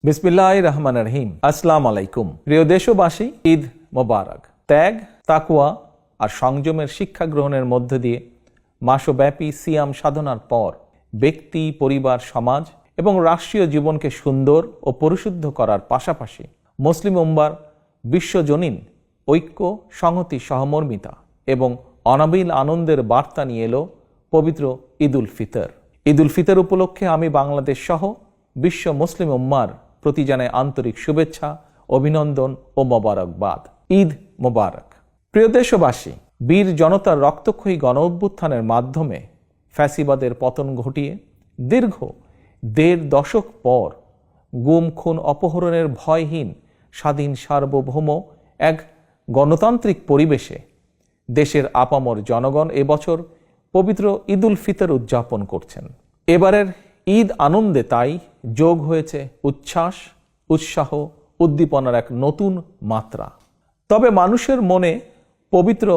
বিসমিল্লাহির রহমানির রহিম। আসসালামু আলাইকুম। প্রিয় দেশবাসী, ঈদ মোবারক। ত্যাগ, তাকওয়া আর সংযমের শিক্ষা গ্রহণের মধ্য দিয়ে মাসব্যাপী সিয়াম সাধনার পর ব্যক্তি, পরিবার, সমাজ এবং রাষ্ট্রীয় জীবনকে সুন্দর ও পরিশুদ্ধ করার পাশাপাশি মুসলিম উম্মার বিশ্বজনীন ঐক্য, সংহতি, সহমর্মিতা এবং অনাবিল আনন্দের বার্তা নিয়ে এলো পবিত্র ঈদ উল ফিতর। ঈদ উল ফিতর উপলক্ষে আমি বাংলাদেশ সহ বিশ্ব মুসলিম উম্মার প্রতি জানাই আন্তরিক শুভেচ্ছা, অভিনন্দন ও মোবারকবাদ। ঈদ মোবারক। প্রিয় দেশবাসী, বীর জনতার রক্তক্ষয়ী গণ অভ্যুত্থানের মাধ্যমে ফ্যাসিবাদের পতন ঘটিয়ে দীর্ঘ ১.৫ দশক পর গুম, খুন, অপহরণের ভয়হীন স্বাধীন সার্বভৌম এক গণতান্ত্রিক পরিবেশে দেশের আপামর জনগণ এবছর পবিত্র ঈদ উল ফিতর উদযাপন করছেন। এবারের ঈদ আনন্দে তাই যোগ হয়েছে উচ্ছ্বাস, উৎসাহ, উদ্দীপনার এক নতুন মাত্রা। তবে মানুষের মনে পবিত্র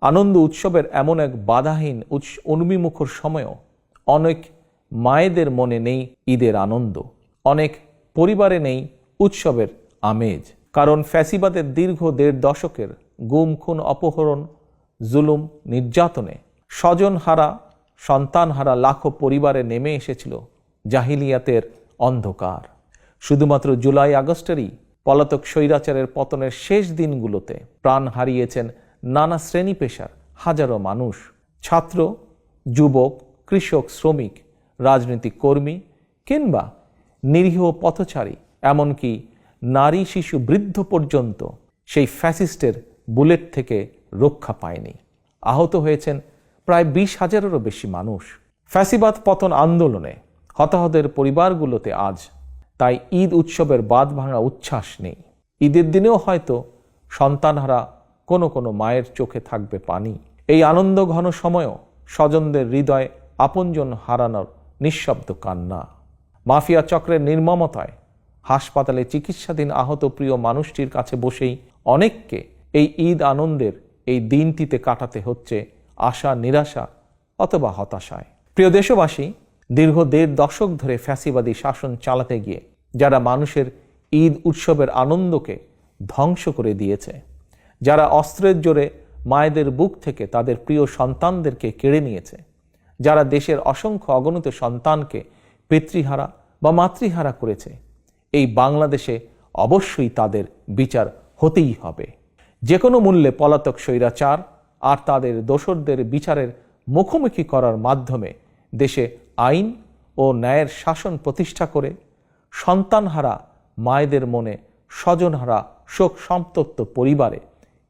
আনন্দ উৎসবের এমন এক বাধাহীন উন্মিমুখর সময়ও অনেক মায়েদের মনে নেই ঈদের আনন্দ, অনেক পরিবারে নেই উৎসবের আমেজ। কারণ ফ্যাসিবাদের দীর্ঘ ১.৫ দশকের গুম, খুন, অপহরণ, জুলুম, নির্যাতনে স্বজনহারা, সন্তানহারা লাখো পরিবারে নেমে এসেছিল জাহিলিয়াতের অন্ধকার। শুধুমাত্র জুলাই আগস্টেরই পলাতক স্বৈরাচারের পতনের শেষ দিনগুলোতে প্রাণ হারিয়েছেন নানা শ্রেণী পেশার হাজারো মানুষ। ছাত্র, যুবক, কৃষক, শ্রমিক, রাজনৈতিক কর্মী কিংবা নিরীহ পথচারী, এমনকি নারী, শিশু, বৃদ্ধ পর্যন্ত সেই ফ্যাসিস্টের বুলেট থেকে রক্ষা পায়নি। আহত হয়েছেন প্রায় ২০,০০০-এরও বেশি মানুষ। ফ্যাসিবাদ পতন আন্দোলনে হতাহতের পরিবারগুলোতে আজ তাই ঈদ উৎসবের বাঁধ ভাঙা উচ্ছ্বাস নেই। ঈদের দিনেও হয়তো সন্তানহারা কোনো কোনো মায়ের চোখে থাকবে পানি। এই আনন্দ ঘন সময়ও স্বজনদের হৃদয় আপনজন হারানোর নিঃশব্দ কান্না। মাফিয়া চক্রের নির্মমতায় হাসপাতালে চিকিৎসাধীন আহত প্রিয় মানুষটির কাছে বসেই অনেককে এই ঈদ আনন্দের এই দিনটিতে কাটাতে হচ্ছে আশা, নিরাশা অথবা হতাশায়। প্রিয় দেশবাসী, দীর্ঘ ১.৫ দশক ধরে ফ্যাসিবাদী শাসন চালাতে গিয়ে যারা মানুষের ঈদ উৎসবের আনন্দকে ধ্বংস করে দিয়েছে, যারা অস্ত্রের জোরে মায়েদের বুক থেকে তাদের প্রিয় সন্তানদেরকে কেড়ে নিয়েছে, যারা দেশের অসংখ্য অগণিত সন্তানকে পিতৃহারা বা মাতৃহারা করেছে, এই বাংলাদেশে অবশ্যই তাদের বিচার হতেই হবে। যে কোনো মূল্যে পলাতক স্বৈরাচার আর তাদের দোসরদের বিচারের মুখোমুখি করার মাধ্যমে দেশে আইন ও ন্যায়ের শাসন প্রতিষ্ঠা করে সন্তানহারা মায়েদের মনে, স্বজনহারা শোক সন্তপ্ত পরিবারে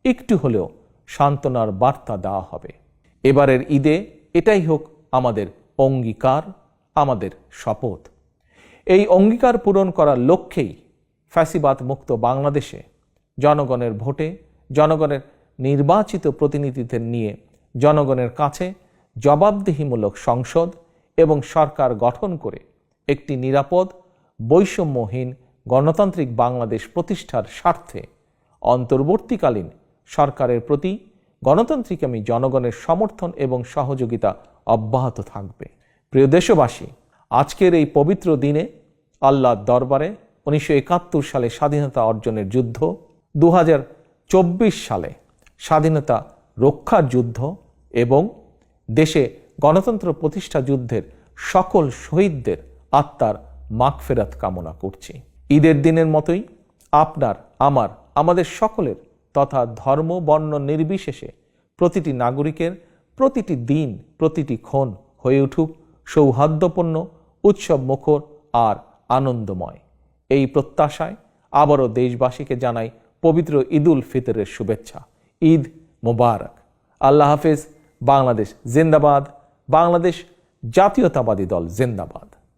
একটু হলেও সান্ত্বনার বার্তা দেওয়া হবে। এবারের ঈদে এটাই হোক আমাদের অঙ্গীকার, আমাদের শপথ। এই অঙ্গীকার পূরণ করার লক্ষ্যেই ফ্যাসিবাদ মুক্ত বাংলাদেশে জনগণের ভোটে, জনগণের নির্বাচিত প্রতিনিধিদের নিয়ে জনগণের কাছে জবাবদিহিমূলক সংসদ এবং সরকার গঠন করে একটি নিরাপদ, বৈষম্যহীন গণতান্ত্রিক বাংলাদেশ প্রতিষ্ঠার স্বার্থে অন্তর্বর্তীকালীন সরকারের প্রতি গণতান্ত্রিকামী জনগণের সমর্থন এবং সহযোগিতা অব্যাহত থাকবে। প্রিয় দেশবাসী, আজকের এই পবিত্র দিনে আল্লাহর দরবারে ১৯৭১ সালে স্বাধীনতা অর্জনের যুদ্ধ, ২০২৪ সালে স্বাধীনতা রক্ষার যুদ্ধ এবং দেশে গণতন্ত্র প্রতিষ্ঠা যুদ্ধের সকল শহীদদের আত্মার মাগফিরাত কামনা করছি। ঈদের দিনের মতোই আপনার, আমাদের সকলের তথা ধর্ম, বর্ণ নির্বিশেষে প্রতিটি নাগরিকের প্রতিটি দিন, প্রতিটি ক্ষণ হয়ে উঠুক সৌহার্দ্যপূর্ণ, উৎসব মুখর আর আনন্দময়। এই প্রত্যাশায় আবারও দেশবাসীকে জানাই পবিত্র ঈদ উল ফিতরের শুভেচ্ছা। ঈদ মোবারক। আল্লাহ হাফেজ। বাংলাদেশ জিন্দাবাদ। বাংলাদেশ জাতীয়তাবাদী দল জিন্দাবাদ।